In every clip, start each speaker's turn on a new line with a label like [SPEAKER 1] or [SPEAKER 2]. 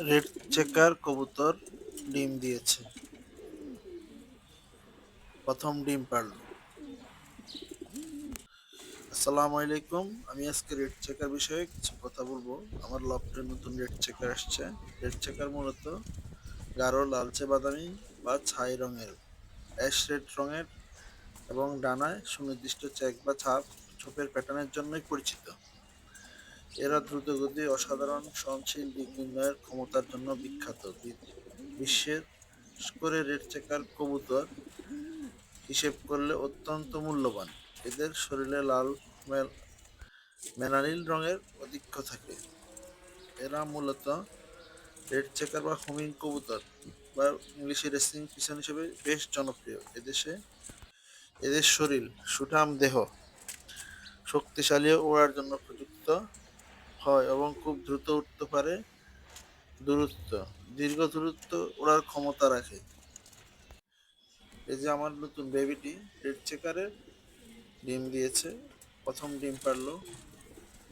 [SPEAKER 1] Red checker কবুতর ডিম দিয়েছে। প্রথম ডিম পারল। আসসালামু আলাইকুম। আমি আজকে রেড চেকার বিষয়ে কিছু কথা বলবো। আমার লফটে নতুন রেড চেকার আসছে। রেড চেকার মূলত গাঢ় লালচে বাদামি বা ছাই রঙের, অ্যাশ রেড রঙের এবং ডানায় সুনির্দিষ্ট চেক বা ছাপ ছোপের প্যাটার্নের জন্যই পরিচিত। এরা দ্রুতগতি, অসাধারণ সহনশীল দিক নির্ণয়ের ক্ষমতার জন্য বিখ্যাত। বিশ্বের করে রেড চেকার কবুতর হিসেব করলে অত্যন্ত মূল্যবান। এদের শরীরে লাল মেলানিন রঙের আধিক্য থাকে। এরা মূলত রেড চেকার বা হুমিং কবুতর বা ইংলিশে রেসিং পিছন হিসেবে বেশ জনপ্রিয়। এদের শরীর সুঠাম দেহ শক্তিশালী ওড়ার জন্য প্রযুক্ত হয় এবং খুব দ্রুত উঠতে পারে। দূরত্ব দীর্ঘ দূরত্ব ওড়ার ক্ষমতা রাখে। এই যে আমার নতুন বেবিটি রেড চেকারের ডিম দিয়েছে। প্রথম ডিম পারলো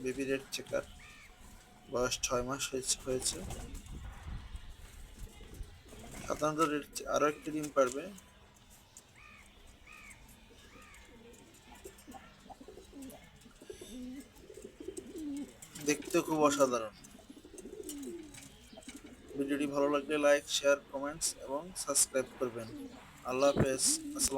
[SPEAKER 1] বেবি রেড চেকার। বয়স 6 মাস হয়েছে। সাধারণত আরো একটি ডিম পারবে। দেখতে খুব অসাধারণ। ভিডিওটি ভালো লাগলে লাইক, শেয়ার, কমেন্টস এবং সাবস্ক্রাইব করবেন। আল্লাহ হাফেজ। আসসালাম।